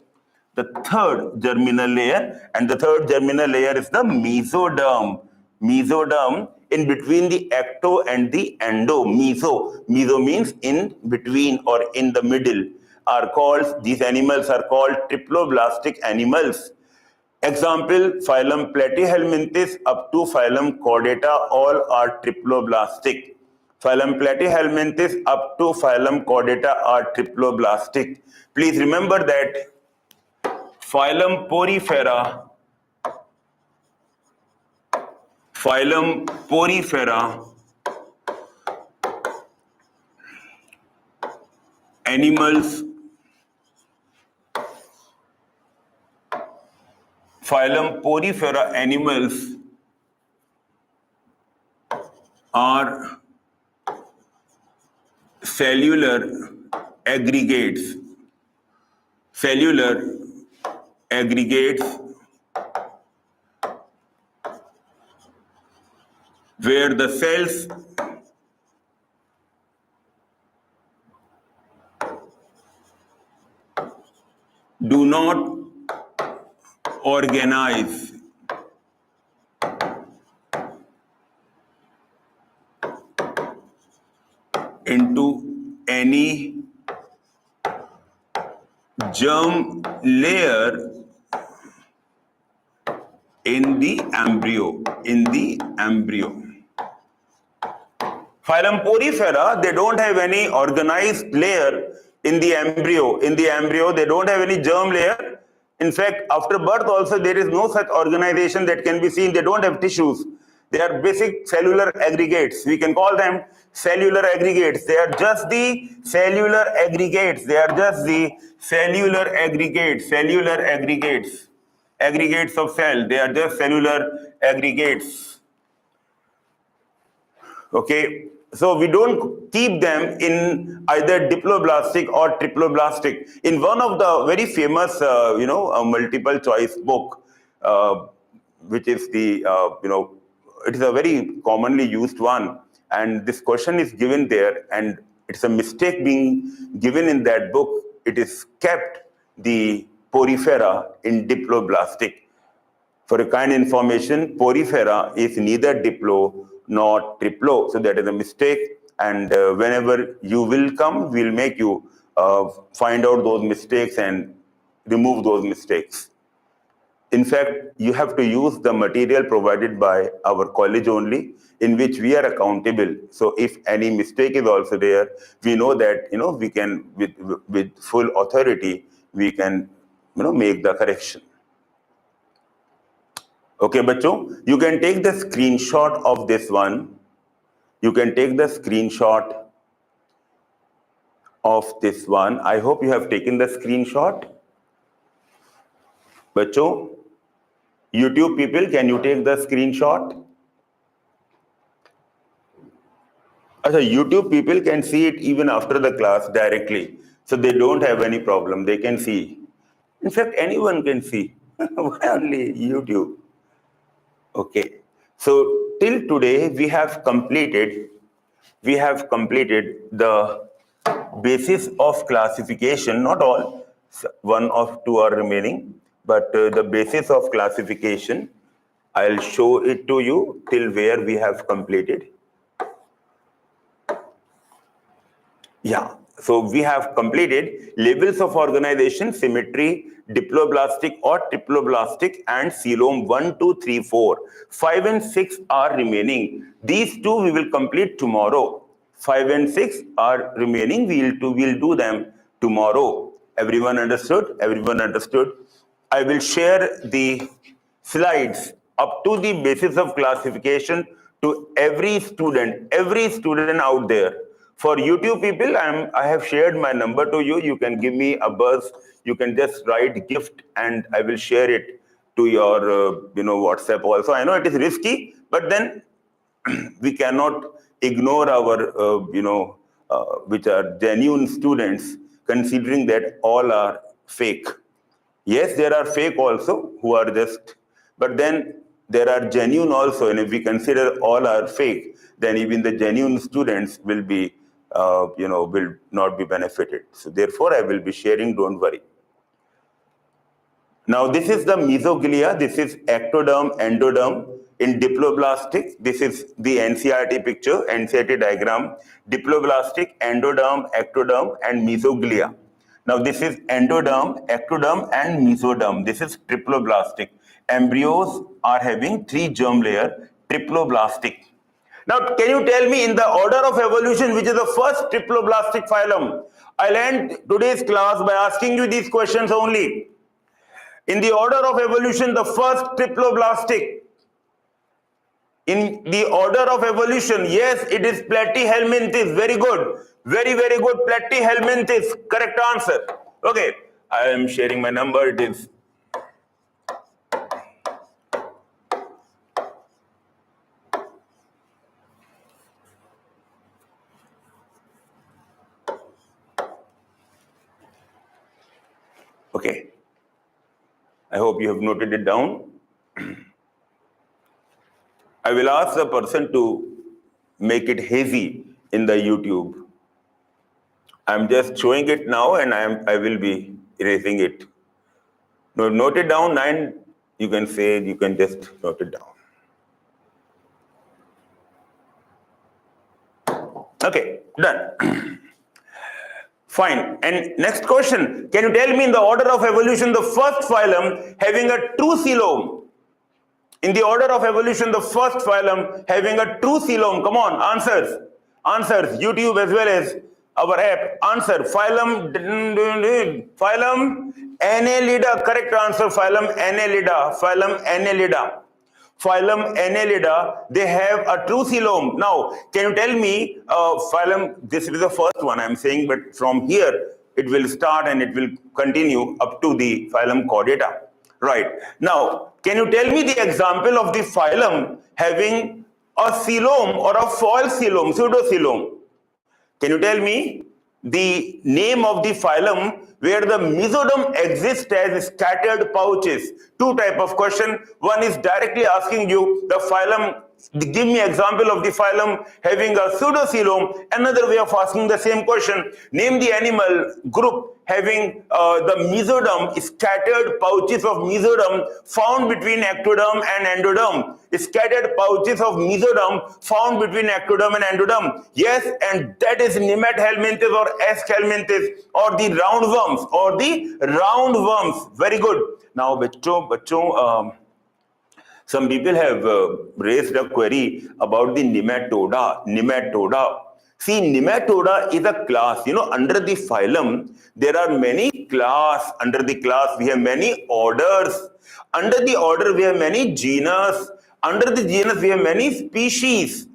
The third germinal layer, and the third germinal layer is the mesoderm. Mesoderm in between the ecto and the endo. Meso means in between or in the middle. These animals are called triploblastic animals. Example, phylum Platyhelminthes up to phylum Chordata, all are triploblastic. Phylum Platyhelminthes up to phylum Chordata are triploblastic. Please remember that phylum Porifera animals, phylum Porifera animals are cellular aggregates where the cells do not organize into any germ layer in the embryo. Phylum Porifera, they don't have any organized layer in the embryo. In the embryo, they don't have any germ layer. In fact, after birth also, there is no such organization that can be seen. They don't have tissues. They are basic cellular aggregates. We can call them cellular aggregates. They are just the cellular aggregates. Aggregates of cell. They are just cellular aggregates. Okay, so we don't keep them in either diploblastic or triploblastic. In one of the very famous, multiple choice book, which is the, it is a very commonly used one, and this question is given there, and it's a mistake being given in that book. It is kept the porifera in diploblastic. For a kind information, porifera is neither diplo nor triplo. So that is a mistake. And whenever you will come, we'll make you find out those mistakes and remove those mistakes. In fact, you have to use the material provided by our college only, in which we are accountable. So if any mistake is also there, we know that, we can, with full authority, we can, make the correction. Okay, bachcho, you can take the screenshot of this one. I hope you have taken the screenshot. Bachcho, YouTube people, can you take the screenshot? YouTube people can see it even after the class directly. So they don't have any problem. They can see. In fact, anyone can see. Why only YouTube? Okay, so till today we have completed the basis of classification. Not all, one or two are remaining, but the basis of classification, I'll show it to you till where we have completed. Yeah, so we have completed levels of organization, symmetry, diploblastic or triploblastic, and coelom 1, 2, 3, 4. 5 and 6 are remaining. These two we will complete tomorrow. 5 and 6 are remaining. We'll do them tomorrow. Everyone understood? I will share the slides up to the basis of classification to every student out there. For YouTube people, I have shared my number to you. You can give me a buzz. You can just write gift and I will share it to your WhatsApp also. I know it is risky, but then we cannot ignore our which are genuine students, considering that all are fake. Yes, there are fake also who are just, but then there are genuine also, and if we consider all are fake, then even the genuine students will be will not be benefited. So therefore I will be sharing, don't worry. Now this is the mesoglia, this is ectoderm, endoderm. In diploblastic, this is the NCERT picture, NCERT diagram. Diploblastic, endoderm, ectoderm, and mesoglia. Now this is endoderm, ectoderm, and mesoderm. This is triploblastic. Embryos are having 3 germ layer, triploblastic. Now, can you tell me in the order of evolution, which is the first triploblastic phylum? I'll end today's class by asking you these questions only. In the order of evolution, the first triploblastic. In the order of evolution, yes, it is Platyhelminthes, very good. Very, very good. Platyhelminthes, correct answer. Okay, I am sharing my number. It is okay. I hope you have noted it down. I will ask the person to make it hazy in the YouTube. I'm just showing it now, and I will be erasing it. No, note it down. 9. You can say, you can just note it down. Okay, done. Fine. And next question. Can you tell me in the order of evolution the first phylum having a true coelom? In the order of evolution, the first phylum having a true coelom. Come on, answers. Answers. YouTube as well as our app. Answer. Phylum Annelida. Correct answer. Phylum Annelida. Phylum Annelida. Phylum Annelida. They have a true coelom. Now, can you tell me phylum? This is the first one I'm saying, but from here it will start and it will continue up to the phylum Chordata. Right. Now, can you tell me the example of the phylum having a coelom or a false coelom, pseudocoelom? Can you tell me the name of the phylum where the Mesoderm exists as scattered pouches? Two type of question. One is directly asking you the phylum, give me example of the phylum having a pseudocoelom. Another way of asking the same question, name the animal group having the mesoderm, scattered pouches of mesoderm found between ectoderm and endoderm. Scattered pouches of mesoderm found between ectoderm and endoderm. Yes, and that is nemathelminthes or Acoelomates or the roundworms or the roundworms. Very good. Now, some people have raised a query about the nematoda. See, nematoda is a class. You know, under the phylum, there are many class. Under the class, we have many orders. Under the order, we have many genus. Under the genus, we have many species.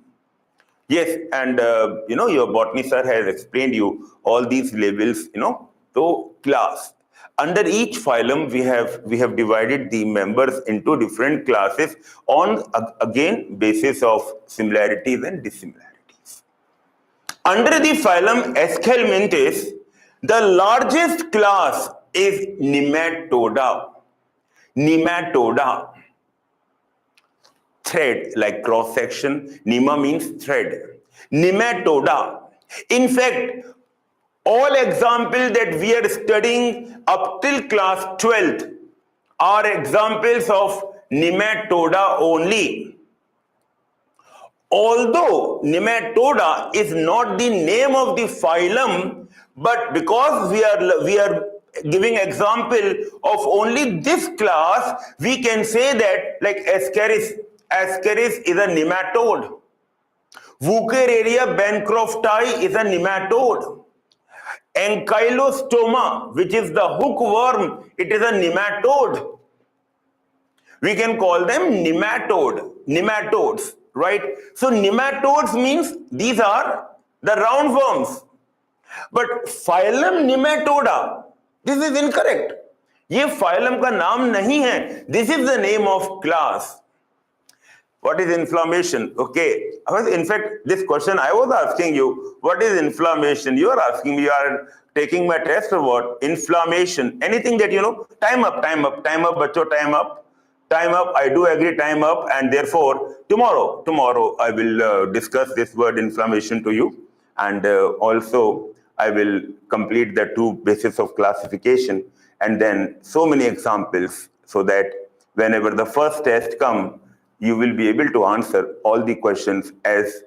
Yes, and you know, your botany sir has explained you all these labels, you know, so class. Under each phylum, we have divided the members into different classes on, again, basis of similarities and dissimilarities. Under the phylum Acoelomates, the largest class is nematoda. Nematoda. Thread, like cross section. Nema means thread. Nematoda. In fact, all examples that we are studying up till class 12th are examples of nematoda only. Although nematoda is not the name of the phylum, but because we are giving example of only this class, we can say that like Ascaris is a nematode. Wuchereria bancrofti is a nematode. Ankylostoma, which is the hookworm, it is a nematode. We can call them nematodes, right? So nematodes means these are the roundworms. But phylum nematoda, this is incorrect. ये phylum का नाम नहीं है. This is the name of class. What is inflammation? Okay. In fact, this question I was asking you, what is inflammation? You are asking me, you are taking my test or what? Inflammation. Anything that you know? Time up, bacho, time up. Time up, I do agree, time up, and therefore, tomorrow I will discuss this word inflammation to you, and also I will complete the 2 bases of classification, and then so many examples, so that whenever the first test comes, you will be able to answer all the questions as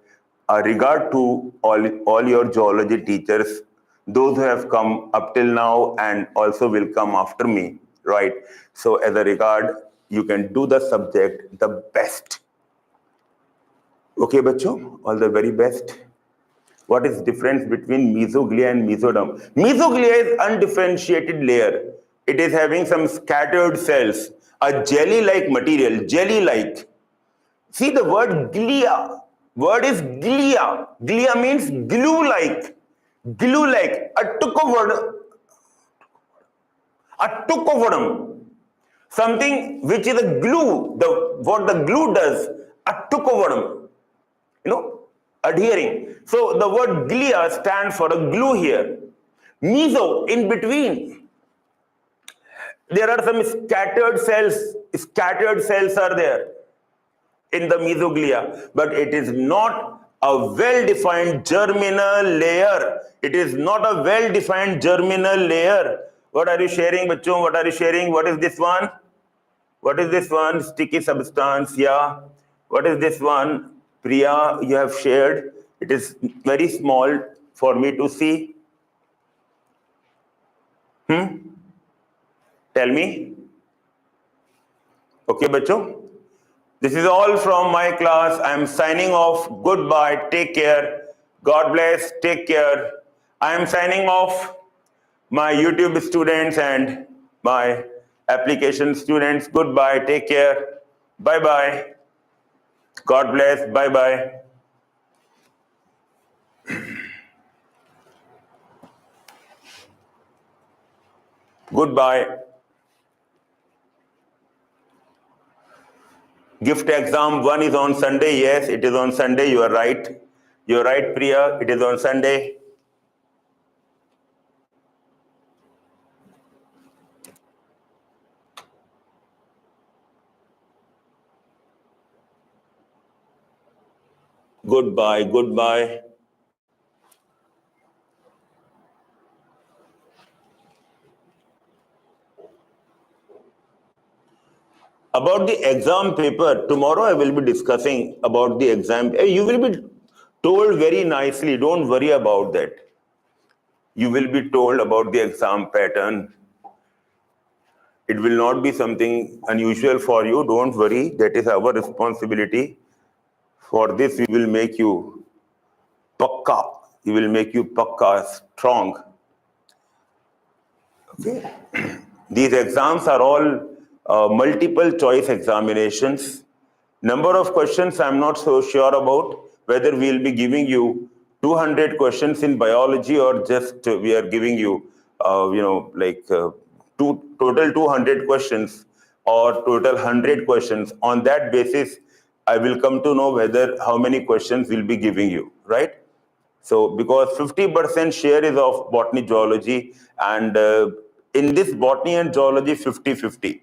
a regard to all your zoology teachers, those who have come up till now and also will come after me, right? So as a regard, you can do the subject the best. Okay, bacho, all the very best. What is difference between mesoglia and mesoderm? Mesoglia is undifferentiated layer. It is having some scattered cells, a jelly-like material, jelly-like. See the word glia. Word is glia. Glia means glue-like. glue-like, Acoelomates, something which is a glue. What the glue does, Acoelomates, adhering. So the word glia stands for a glue here. Meso, in between, there are some scattered cells. Scattered cells are there in the mesoglia, but it is not a well-defined germinal layer. It is not a well-defined germinal layer. What are you sharing, bachon? What are you sharing? What is this one? What is this one? Sticky substance, yeah. What is this one? Priya, you have shared. It is very small for me to see. Tell me. Okay, bachon. This is all from my class. I am signing off. Goodbye. Take care. God bless. Take care. I am signing off. My YouTube students and my application students. Goodbye. Take care. Bye-bye. God bless. Bye-bye. Goodbye. Gift exam 1 is on Sunday. Yes, it is on Sunday. You are right. You are right, Priya. It is on Sunday. Goodbye. Goodbye. About the exam paper, tomorrow I will be discussing about the exam. You will be told very nicely. Don't worry about that. You will be told about the exam pattern. It will not be something unusual for you. Don't worry. That is our responsibility. For this, we will make you pakka. We will make you pakka, strong. Okay. These exams are all multiple choice examinations. Number of questions I'm not so sure about, whether we'll be giving you 200 questions in biology or just we are giving you, total 200 questions or total 100 questions. On that basis, I will come to know whether how many questions we'll be giving you, right? So because 50% share is of botany zoology, and in this botany and zoology 50-50.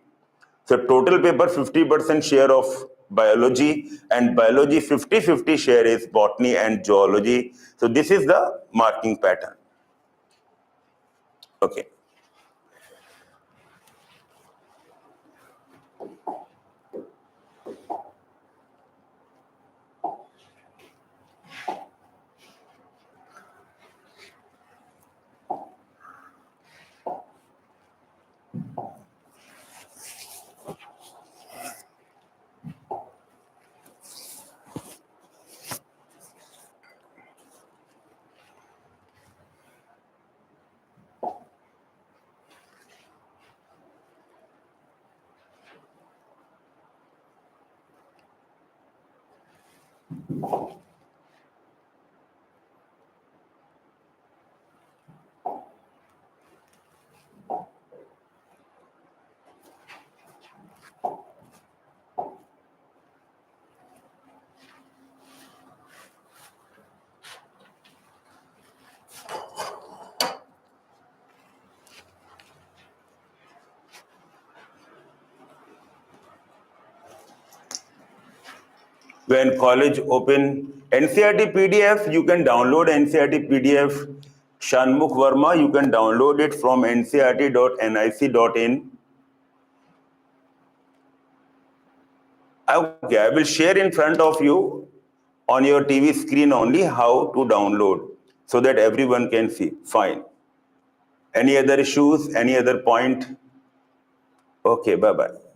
So total paper 50% share of biology, and biology 50-50 share is botany and zoology. So this is the marking pattern. Okay. When college open NCERT PDF, you can download NCERT PDF. Shanmukh Verma, you can download it from ncert.nic.in. Okay, I will share in front of you on your TV screen only how to download so that everyone can see. Fine. Any other issues? Any other point? Okay, bye-bye.